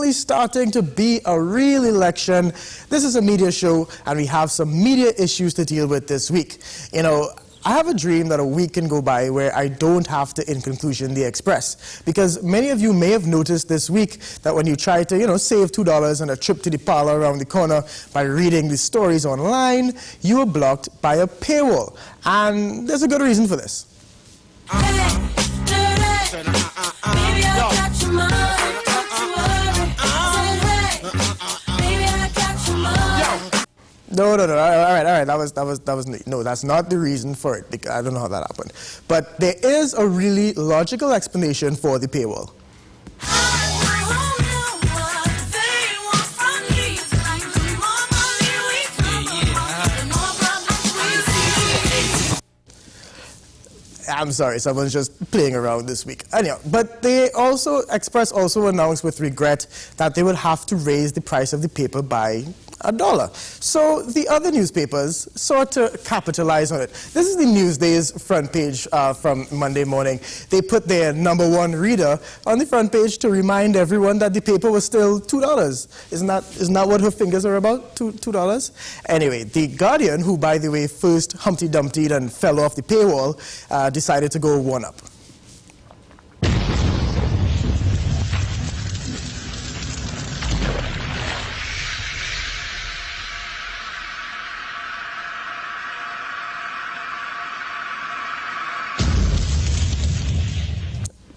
finally starting to be a real election. This is a media show, and we have some media issues to deal with this week. You know, I have a dream that a week can go by where I don't have to, in conclusion, the Express. Because many of you may have noticed this week that when you try to, save $2 on a trip to the parlor around the corner by reading the stories online, you are blocked by a paywall. And there's a good reason for this. No. All right. No, that's not the reason for it. Because I don't know how that happened. But there is a really logical explanation for the paywall. I'm sorry, someone's just playing around this week. Anyhow, but Express also announced with regret that they would have to raise the price of the paper by $1. So the other newspapers sought to capitalize on it. This is the Newsday's front page from Monday morning. They put their #1 reader on the front page to remind everyone that the paper was still $2. Isn't that what her fingers are about? $2? Anyway, the Guardian, who by the way first Humpty Dumpty'd and fell off the paywall, decided to go one up.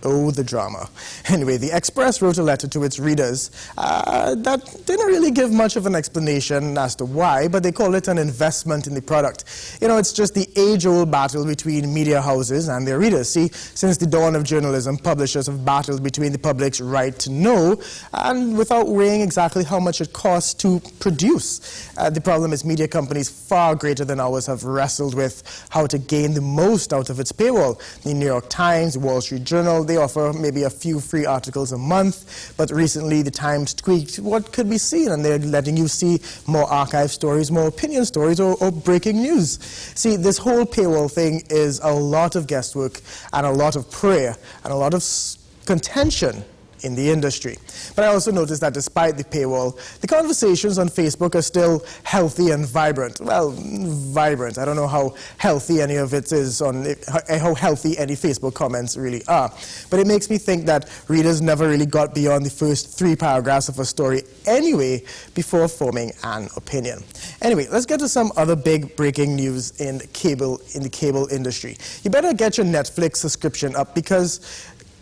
Oh, the drama. Anyway, the Express wrote a letter to its readers that didn't really give much of an explanation as to why, but they called it an investment in the product. It's just the age-old battle between media houses and their readers. See, since the dawn of journalism, publishers have battled between the public's right to know and without weighing exactly how much it costs to produce. The problem is media companies far greater than ours have wrestled with how to gain the most out of its paywall. The New York Times, the Wall Street Journal, they offer maybe a few free articles a month, but recently the Times tweaked what could be seen, and they're letting you see more archive stories, more opinion stories, or breaking news. See, this whole paywall thing is a lot of guesswork and a lot of prayer and a lot of contention in the industry. But I also noticed that despite the paywall, the conversations on Facebook are still healthy and vibrant. Well, vibrant. I don't know how healthy any of it is, how healthy any Facebook comments really are. But it makes me think that readers never really got beyond the first 3 paragraphs of a story anyway before forming an opinion. Anyway, let's get to some other big breaking news in the cable industry. You better get your Netflix subscription up, because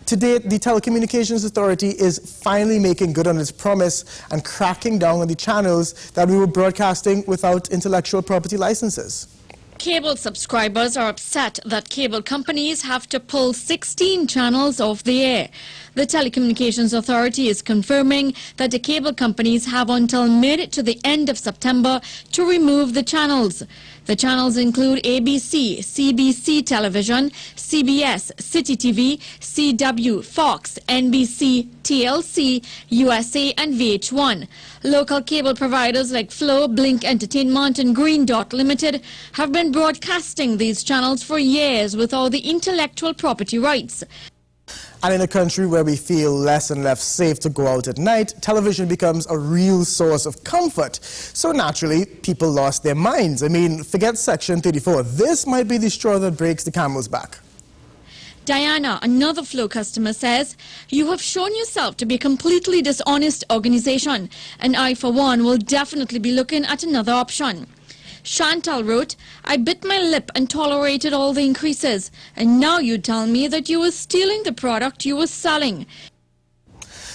today, the Telecommunications Authority is finally making good on its promise and cracking down on the channels that we were broadcasting without intellectual property licenses. Cable subscribers are upset that cable companies have to pull 16 channels off the air. The Telecommunications Authority is confirming that the cable companies have until mid to the end of September to remove the channels. The channels include ABC, CBC Television, CBS, City TV, CW, Fox, NBC, TLC, USA, and VH1. Local cable providers like Flow, Blink Entertainment, and Green Dot Limited have been broadcasting these channels for years without the intellectual property rights. And in a country where we feel less and less safe to go out at night, television becomes a real source of comfort. So naturally, people lost their minds. I mean, forget Section 34. This might be the straw that breaks the camel's back. Diana, another Flow customer, says, "You have shown yourself to be a completely dishonest organization, and I, for one, will definitely be looking at another option." Chantal wrote, "I bit my lip and tolerated all the increases, and now you tell me that you were stealing the product you were selling."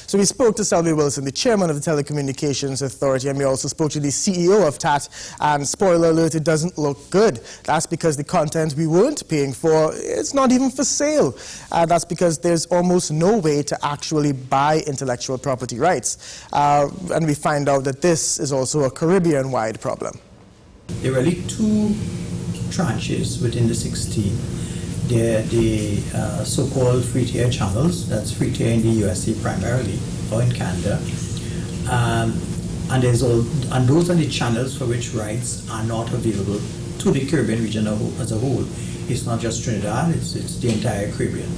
So we spoke to Selby Wilson, the chairman of the Telecommunications Authority, and we also spoke to the CEO of TAT, and spoiler alert, it doesn't look good. That's because the content we weren't paying for, it's not even for sale. That's because there's almost no way to actually buy intellectual property rights. And we find out that this is also a Caribbean-wide problem. There are really 2 tranches within the 16. They're the so-called free-tier channels. That's free-tier in the USA primarily, or in Canada. And those are the channels for which rights are not available to the Caribbean region as a whole. It's not just Trinidad, it's the entire Caribbean.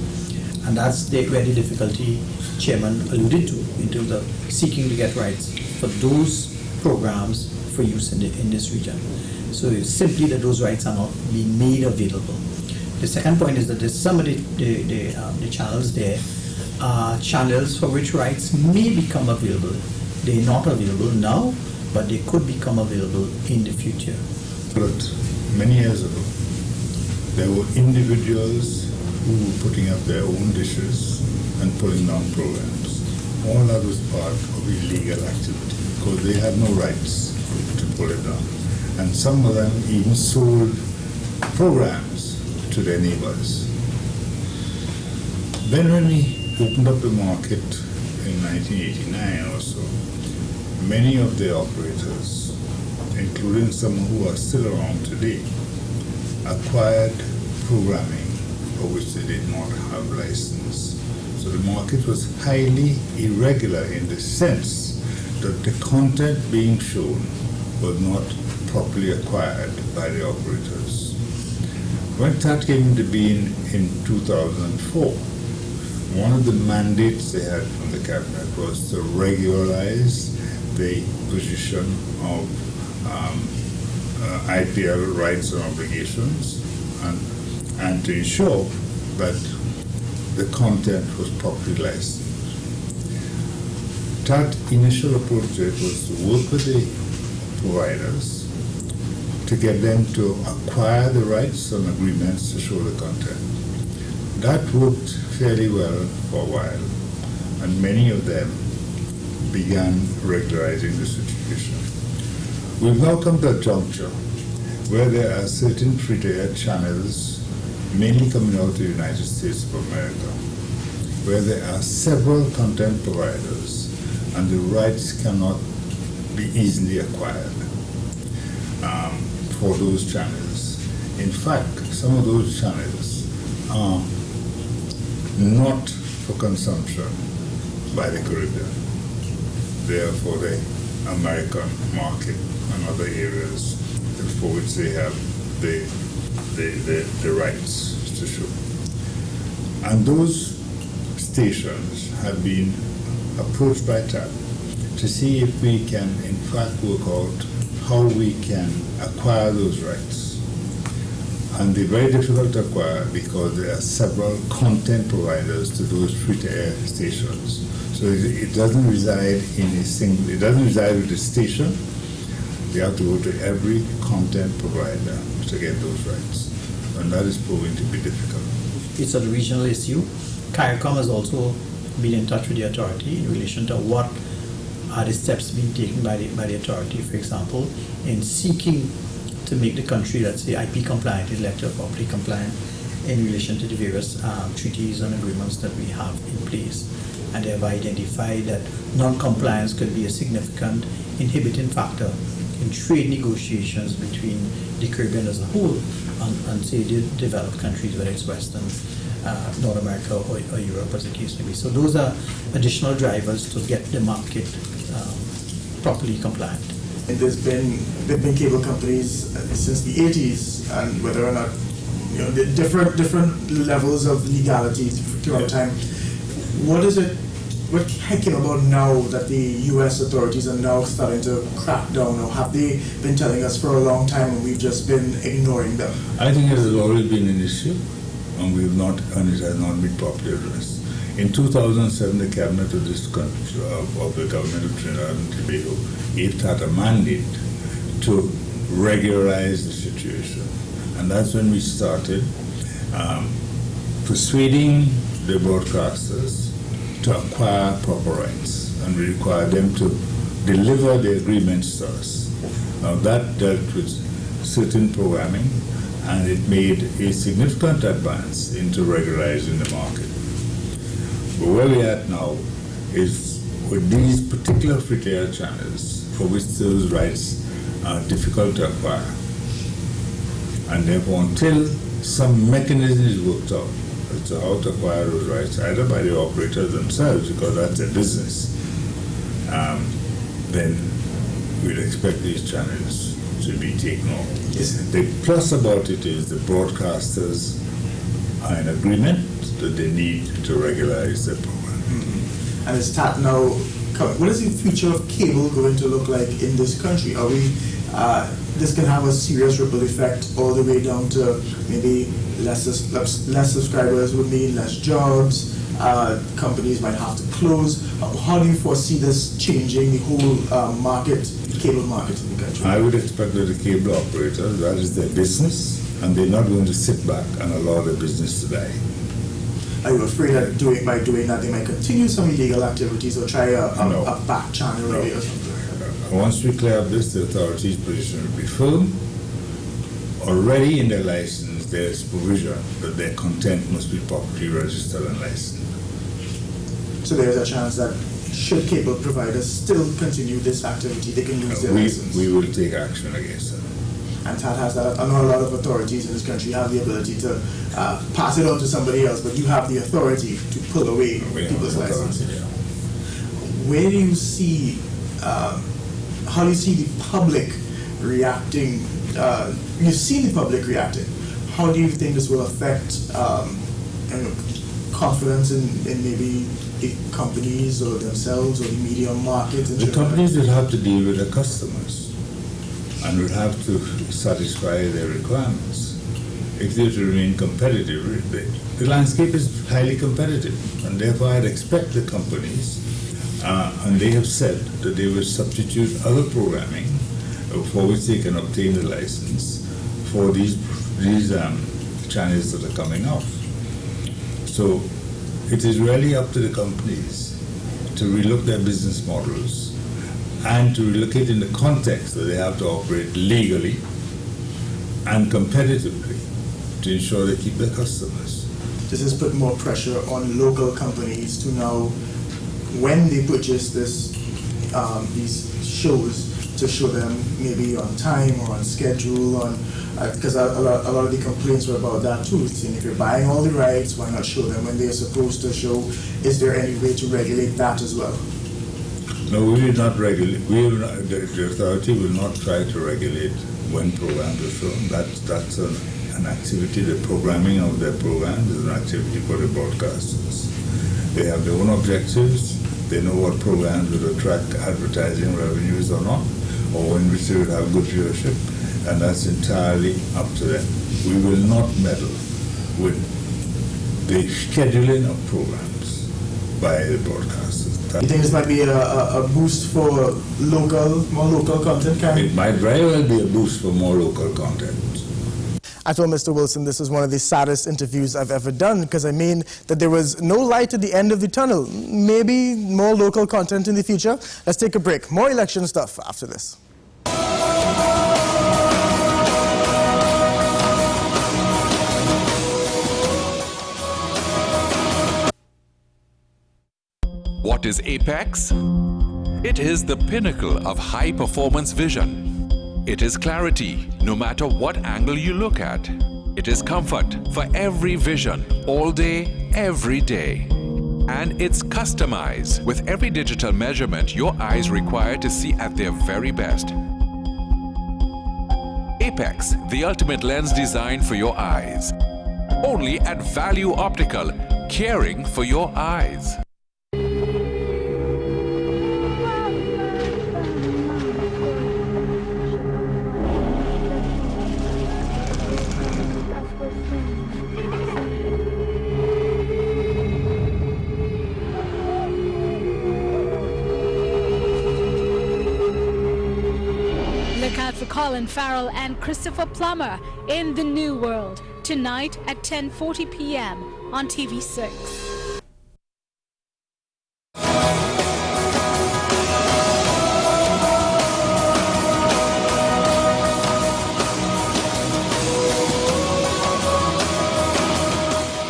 And that's where the difficulty Chairman alluded to in terms of seeking to get rights for those programs for use in this region. So it's simply that those rights are not being made available. The second point is that there's some of the channels there are channels for which rights may become available. They're not available now, but they could become available in the future. But many years ago, there were individuals who were putting up their own dishes and pulling down programs. All that was part of illegal activity because they had no rights to pull it down. And some of them even sold programs to their neighbors. Then when we opened up the market in 1989 or so, many of the operators, including some who are still around today, acquired programming for which they did not have license. So the market was highly irregular in the sense that the content being shown was not properly acquired by the operators. When that came into being in 2004, one of the mandates they had from the cabinet was to regularize the position of IPL rights and obligations and to ensure that the content was properly licensed. That initial approach to it was to work with the providers to get them to acquire the rights and agreements to show the content. That worked fairly well for a while, and many of them began regularizing the situation. We've now come to a juncture where there are certain free-to-air channels, mainly coming out of the United States of America, where there are several content providers and the rights cannot be easily acquired for those channels. In fact, some of those channels are not for consumption by the Caribbean. They are for the American market and other areas for which they have the rights to show. And those stations have been approached by TAP to see if we can in fact work out how we can acquire those rights. And they're very difficult to acquire because there are several content providers to those free-to-air stations. So it doesn't reside in it doesn't reside with the station. They have to go to every content provider to get those rights. And that is proving to be difficult. It's a regional issue. CARICOM has also been in touch with the authority in relation to what are the steps being taken by the authority, for example, in seeking to make the country, let's say, IP compliant, intellectual property compliant, in relation to the various treaties and agreements that we have in place. And they have identified that non-compliance could be a significant inhibiting factor in trade negotiations between the Caribbean as a whole and say, the developed countries, whether it's Western, North America or Europe, as the case may be. So those are additional drivers to get the market properly compliant. And there's been cable companies since the 80s, and whether or not, the different levels of legality throughout time. What came about now that the U.S. authorities are now starting to crack down, or have they been telling us for a long time and we've just been ignoring them? I think it has always been an issue, and it has not been properly addressed. In 2007, the cabinet of this country, of the government of Trinidad and Tobago, gave that a mandate to regularize the situation, and that's when we started persuading the broadcasters to acquire proper rights, and we required them to deliver the agreements to us. Now that dealt with certain programming, and it made a significant advance into regularizing the market. But where we're at now is with these particular free-to-air channels for which those rights are difficult to acquire. And therefore, until some mechanism is worked out as to how to acquire those rights, either by the operators themselves, because that's their business, then we'd expect these channels to be taken off. Yes. The plus about it is the broadcasters are in agreement that they need to regularize their program. And is that now, what is the future of cable going to look like in this country? Are we, this can have a serious ripple effect all the way down to maybe less subscribers would mean less jobs, companies might have to close. How do you foresee this changing the whole market, cable market in the country? I would expect that the cable operators, that is their business, and they're not going to sit back and allow their business to die. Are you afraid that by doing that they might continue some illegal activities or try a back channel or something? Once we clear up this, the authorities' position will be firm. Already in their license, there is provision that their content must be properly registered and licensed. So there is a chance that should cable providers still continue this activity, they can lose their license? We will take action against them. And TAT has that. I know a lot of authorities in this country have the ability to pass it on to somebody else, but you have the authority to pull away people's licenses. Yeah. Where do you see, how do you see the public reacting? You've seen the public reacting. How do you think this will affect confidence in maybe the companies or themselves or the media market? The companies will have to deal with their customers and will have to satisfy their requirements. If they to remain competitive, the landscape is highly competitive, and therefore I'd expect the companies, and they have said that they will substitute other programming for which they can obtain the license for these channels that are coming off. So it is really up to the companies to relook their business models and to relook it in the context that they have to operate legally and competitively to ensure they keep their customers. This has put more pressure on local companies to now, when they purchase these shows, to show them maybe on time or on schedule, because a lot of the complaints were about that too. Saying if you're buying all the rights, why not show them when they're supposed to show? Is there any way to regulate that as well? No, we will not regulate. The authority will not try to regulate when programs are shown. That's an activity. The programming of their programs is an activity for the broadcasters. They have their own objectives. They know what programs will attract advertising revenues or not, or in which they will have good viewership, and that's entirely up to them. We will not meddle with the scheduling of programs by the broadcasters. You think this might be a boost for more local content? It might very well be a boost for more local content. I told Mr. Wilson this is one of the saddest interviews I've ever done, because I mean that there was no light at the end of the tunnel. Maybe more local content in the future. Let's take a break. More election stuff after this. What is Apex? It is the pinnacle of high-performance vision. It is clarity, no matter what angle you look at. It is comfort for every vision, all day, every day. And it's customized with every digital measurement your eyes require to see at their very best. Apex, the ultimate lens designed for your eyes. Only at Value Optical, caring for your eyes. Colin Farrell and Christopher Plummer in The New World tonight at 10:40 p.m. on TV6.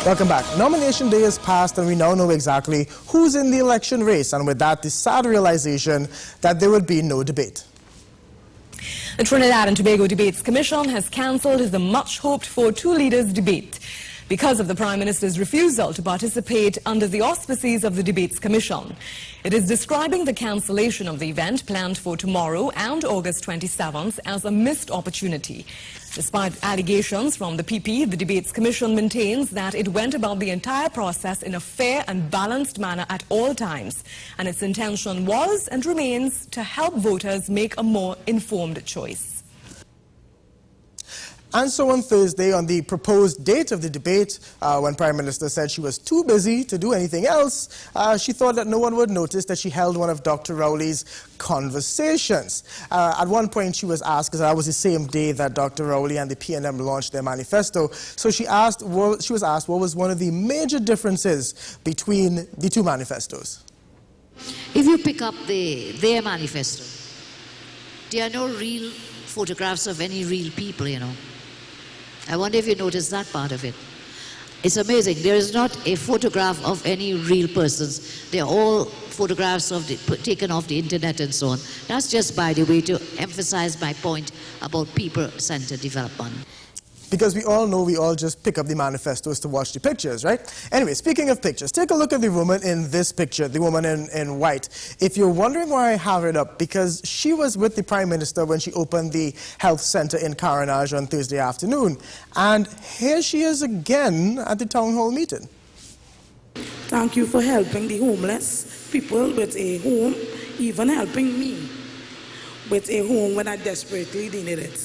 Welcome back. Nomination day has passed and we now know exactly who's in the election race, and with that the sad realization that there would be no debate. The Trinidad and Tobago Debates Commission has cancelled the much-hoped-for two-leaders debate because of the Prime Minister's refusal to participate under the auspices of the Debates Commission. It is describing the cancellation of the event planned for tomorrow and August 27th as a missed opportunity. Despite allegations from the PP, the Debates Commission maintains that it went about the entire process in a fair and balanced manner at all times, and its intention was and remains to help voters make a more informed choice. And so on Thursday, on the proposed date of the debate, when Prime Minister said she was too busy to do anything else, she thought that no one would notice that she held one of Dr. Rowley's Konversations. At one point, she was asked, because that was the same day that Dr. Rowley and the PNM launched their manifesto, so she was asked what was one of the major differences between the two manifestos. If you pick up their manifesto, there are no real photographs of any real people, you know. I wonder if you noticed that part of it. It's amazing. There is not a photograph of any real persons. They're all photographs taken off the internet and so on. That's just, by the way, to emphasize my point about people-centered development. Because we all know we all just pick up the manifestos to watch the pictures, right? Anyway, speaking of pictures, take a look at the woman in this picture, the woman in white. If you're wondering why I have it up, because she was with the Prime Minister when she opened the health center in Carenage on Thursday afternoon. And here she is again at the town hall meeting. Thank you for helping the homeless people with a home, even helping me with a home when I desperately needed it.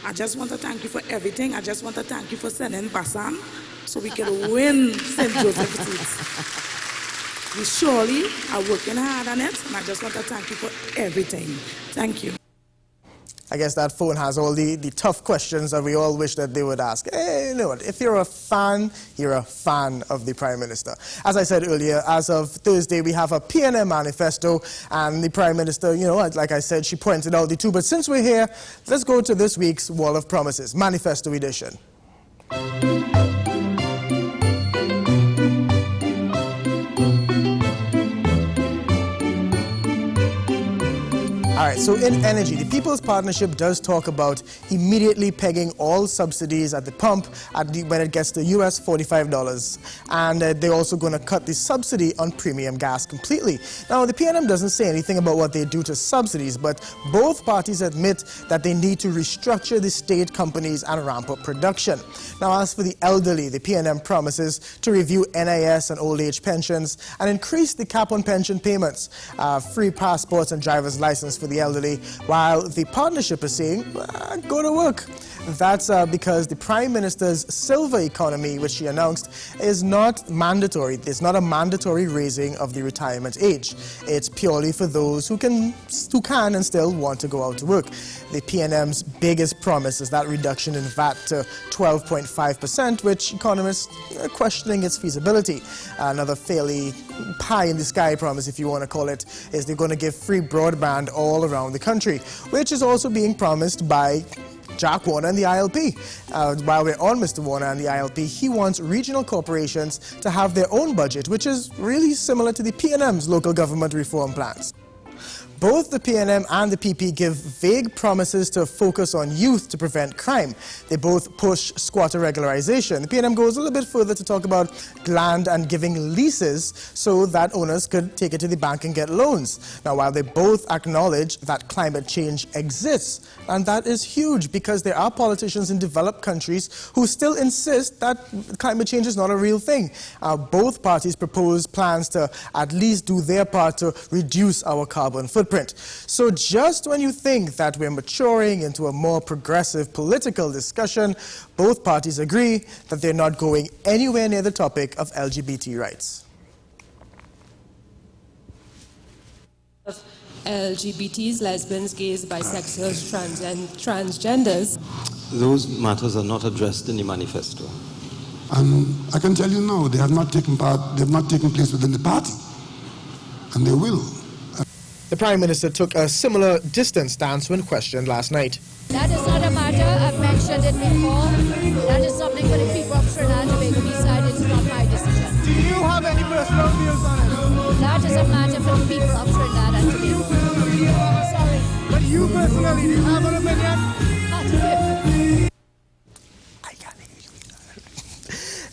I just want to thank you for everything. I just want to thank you for sending Basan so we can win St. Joseph's seats. We surely are working hard on it, and I just want to thank you for everything. Thank you. I guess that phone has all the tough questions that we all wish that they would ask. Hey, you know what? If you're a fan of the Prime Minister. As I said earlier, as of Thursday, we have a PNM manifesto, and the Prime Minister, you know, like I said, she pointed out the two. But since we're here, let's go to this week's Wall of Promises, Manifesto Edition. All right, so in energy, the People's Partnership does talk about immediately pegging all subsidies at the pump when it gets to US $45. And they're also going to cut the subsidy on premium gas completely. Now, the PNM doesn't say anything about what they do to subsidies, but both parties admit that they need to restructure the state companies and ramp up production. Now, as for the elderly, the PNM promises to review NIS and old age pensions and increase the cap on pension payments, free passports and driver's license for the elderly, while the partnership is saying, go to work. That's because the Prime Minister's silver economy, which she announced, is not mandatory. It's not a mandatory raising of the retirement age. It's purely for those who can and still want to go out to work. The PNM's biggest promise is that reduction in VAT to 12.5%, which economists are questioning its feasibility. Another fairly pie-in-the-sky promise, if you want to call it, is they're going to give free broadband all around the country, which is also being promised by Jack Warner and the ILP. While we're on Mr. Warner and the ILP, he wants regional corporations to have their own budget, which is really similar to the PNM's local government reform plans. Both the PNM and the PP give vague promises to focus on youth to prevent crime. They both push squatter regularization. The PNM goes a little bit further to talk about land and giving leases so that owners could take it to the bank and get loans. Now, while they both acknowledge that climate change exists, and that is huge because there are politicians in developed countries who still insist that climate change is not a real thing. Both parties propose plans to at least do their part to reduce our carbon footprint. So just when you think that we're maturing into a more progressive political discussion, both parties agree that they're not going anywhere near the topic of LGBT rights. LGBTs, lesbians, gays, bisexuals, transgenders. Those matters are not addressed in the manifesto. And I can tell you now, they have not taken place within the party, and they will. The Prime Minister took a similar distance stance when questioned last night. That is not a matter, I've mentioned it before. That is something for the people of Trinidad and Tobago to decide. It's not my decision. Do you have any personal views on it? That is a matter for the people of Trinidad and Tobago. Sorry. But you personally, do you have an opinion?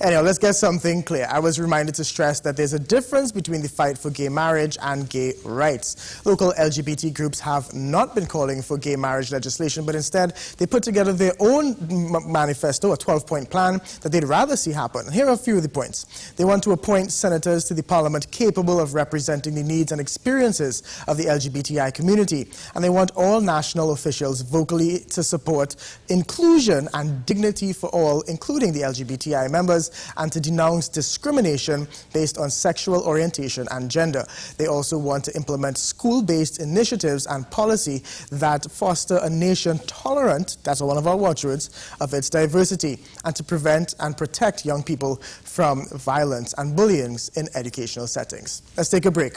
Anyhow, let's get something clear. I was reminded to stress that there's a difference between the fight for gay marriage and gay rights. Local LGBT groups have not been calling for gay marriage legislation, but instead they put together their own manifesto, a 12-point plan that they'd rather see happen. Here are a few of the points. They want to appoint senators to the parliament capable of representing the needs and experiences of the LGBTI community. And they want all national officials vocally to support inclusion and dignity for all, including the LGBTI members, and to denounce discrimination based on sexual orientation and gender. They also want to implement school-based initiatives and policy that foster a nation tolerant, that's one of our watchwords, of its diversity, and to prevent and protect young people from violence and bullying in educational settings. Let's take a break.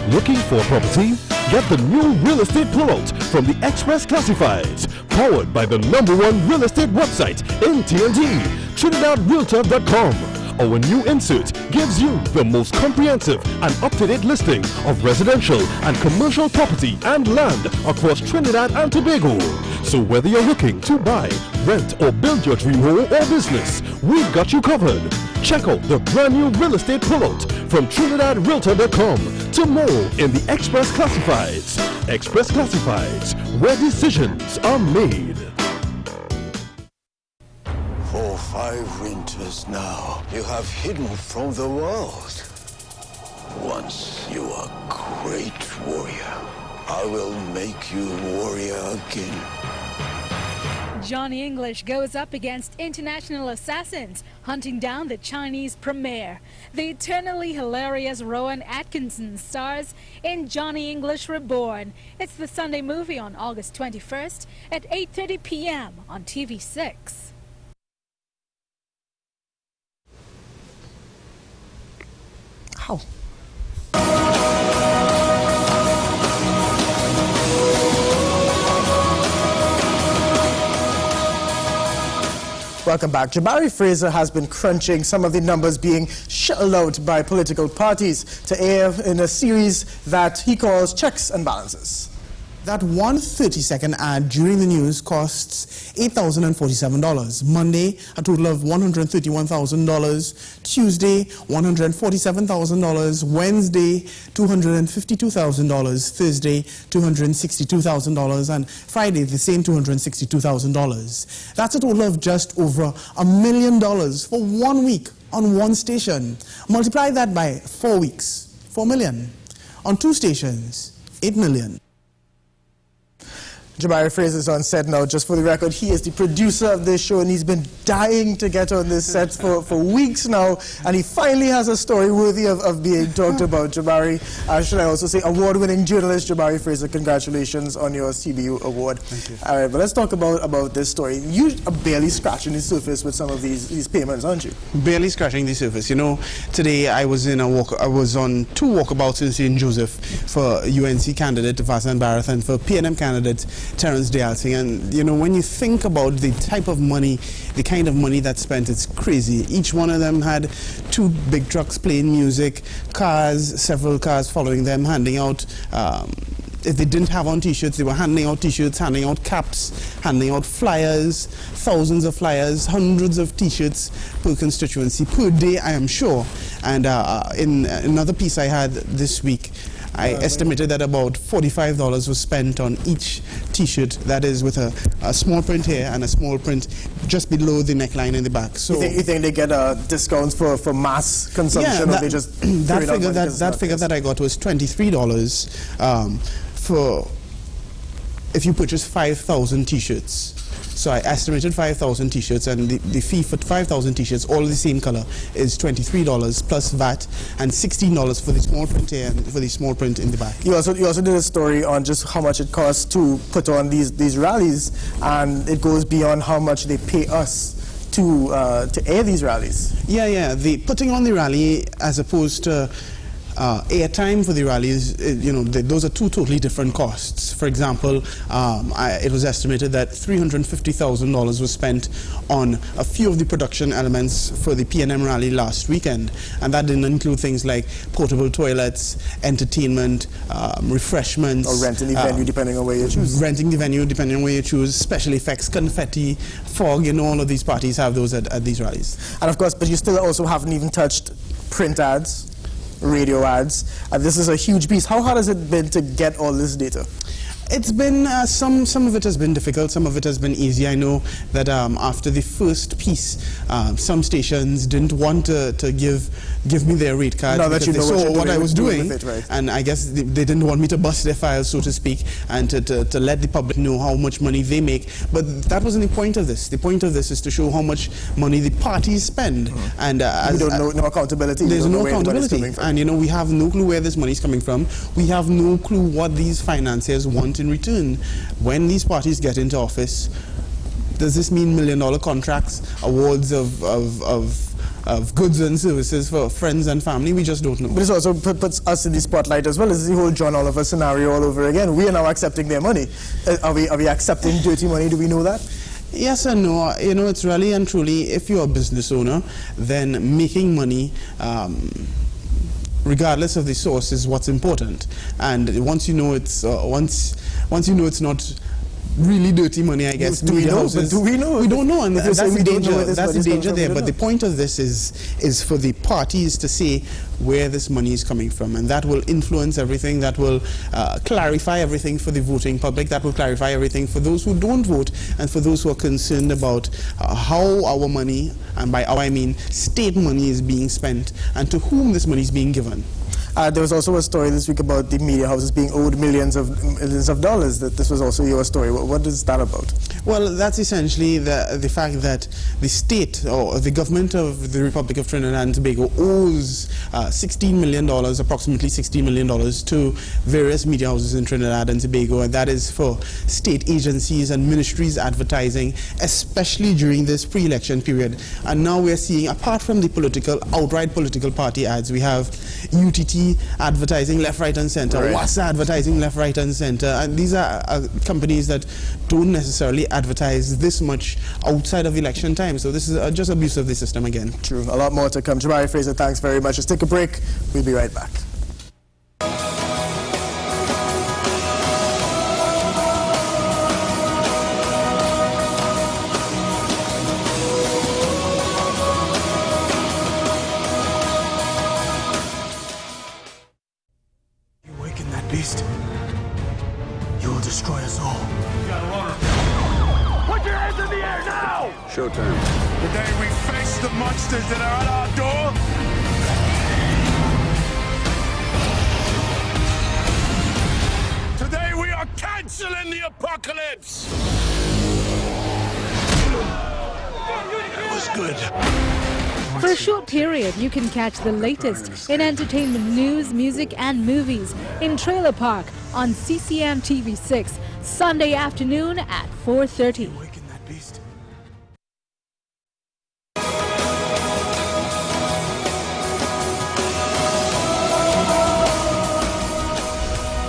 Looking for a property? Get the new real estate pullout from the Express Classifieds, powered by the #1 real estate website in TNT, TrinidadRealtor.com. Our new insert gives you the most comprehensive and up-to-date listing of residential and commercial property and land across Trinidad and Tobago. So whether you're looking to buy, rent or build your dream home or business, we've got you covered. Check out the brand new real estate pullout from TrinidadRealtor.com. To more in the Express Classifieds. Express Classifieds, where decisions are made. For 5 winters now, you have hidden from the world. Once you are great warrior, I will make you warrior again. Johnny English goes up against international assassins, hunting down the Chinese premier. The eternally hilarious Rowan Atkinson stars in Johnny English Reborn. It's the Sunday movie on August 21st at 8:30 p.m. on TV6. How? Welcome back. Jabari Fraser has been crunching some of the numbers being shelled out by political parties to air in a series that he calls Cheques and Balances. That one 30-second ad during the news costs $8,047. Monday, a total of $131,000. Tuesday, $147,000. Wednesday, $252,000. Thursday, $262,000. And Friday, the same $262,000. That's a total of just over $1 million for 1 week on one station. Multiply that by 4 weeks, $4 million. On 2 stations, $8 million. Jabari Fraser is on set now. Just for the record, he is the producer of this show, and he's been dying to get on this set for weeks now, and he finally has a story worthy of being talked about. Jabari, should I also say, award-winning journalist Jabari Fraser, congratulations on your CBU award. Thank you. All right, but let's talk about this story. You are barely scratching the surface with some of these payments, aren't you? Barely scratching the surface. You know, today I was in a walk. I was on 2 walkabouts in St. Joseph for UNC candidate Vasan Bharat and for PNM candidate Terence Dialting. And you know, when you think about the type of money, the kind of money that's spent, it's crazy. Each one of them had 2 big trucks playing music, cars, several cars following them, handing out. If they didn't have on t-shirts, they were handing out t-shirts, handing out caps, handing out flyers, thousands of flyers, hundreds of t-shirts per constituency per day, I am sure. And in another piece I had this week, I estimated that about $45 was spent on each t-shirt, that is with a small print here and a small print just below the neckline in the back. So you think they get discounts for mass consumption, or they just that figure that I got was $23 for if you purchase 5,000 t-shirts. So I estimated 5,000 t-shirts, and the fee for 5,000 t-shirts, all the same color, is $23 plus VAT, and $16 for the small print here and for the small print in the back. You also did a story on just how much it costs to put on these rallies, and it goes beyond how much they pay us to air these rallies. Yeah. The putting on the rally, as opposed to airtime for the rallies, those are two totally different costs. For example, it was estimated that $350,000 was spent on a few of the production elements for the PNM rally last weekend, and that didn't include things like portable toilets, entertainment, refreshments. Or renting the venue depending on where you choose. Renting the venue depending on where you choose, special effects, confetti, fog, all of these parties have those at these rallies. And of course, but you still also haven't even touched print ads, radio ads. This is a huge piece. How hard has it been to get all this data? It's been, some of it has been difficult, some of it has been easy. I know that after the first piece, some stations didn't want to give me their rate cards because they saw what I was doing, right? And I guess they didn't want me to bust their files, so to speak, and to let the public know how much money they make. But that wasn't the point of this. The point of this is to show how much money the parties spend. And we don't know, no accountability. There's no accountability, and we have no clue where this money is coming from. We have no clue what these financiers want in return. When these parties get into office, does this mean $1 million contracts, awards of goods and services for friends and family? We just don't know. But it also puts us in the spotlight as well. This is the whole John Oliver scenario all over again. We are now accepting their money. Are we accepting dirty money? Do we know that? Yes and no. It's really and truly, if you're a business owner, then making money, regardless of the source, is what's important. And once you know it's not really dirty money, I guess. Do we know? But do we know? We don't know, and that's the danger. That's the danger there. But the the point of this is for the parties to say where this money is coming from, and that will influence everything. That will clarify everything for the voting public. That will clarify everything for those who don't vote, and for those who are concerned about how our money, and by our I mean state money, is being spent, and to whom this money is being given. There was also a story this week about the media houses being owed millions of dollars. That this was also your story. What is that about? Well, that's essentially the fact that the state or the government of the Republic of Trinidad and Tobago owes $16 million, approximately $16 million, to various media houses in Trinidad and Tobago, and that is for state agencies and ministries advertising, especially during this pre-election period. And now we're seeing, apart from the outright political party ads, we have UTT advertising left, right, and center, right. WASA advertising left, right, and center, and these are companies that don't necessarily advertise this much outside of election time. So this is just abuse of the system again. True. A lot more to come. Jabari Fraser, thanks very much. Let's take a break. We'll be right back. You will destroy us all. Put your hands in the air now! Showtime. Today we face the monsters that are at our door. Today we are canceling the apocalypse. That was good. For a short period, you can catch the latest in entertainment news, music, and movies in Trailer Park on CCM TV6, Sunday afternoon at 4:30.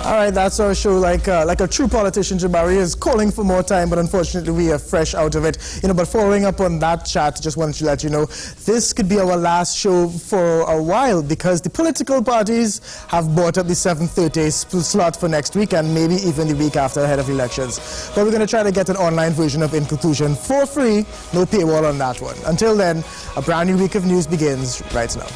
All right, that's our show. Like a true politician, Jabari is calling for more time, but unfortunately we are fresh out of it. But following up on that chat, just wanted to let you know, this could be our last show for a while because the political parties have bought up the 7:30 slot for next week and maybe even the week after ahead of elections. But we're going to try to get an online version of In Conclusion for free. No paywall on that one. Until then, a brand new week of news begins right now.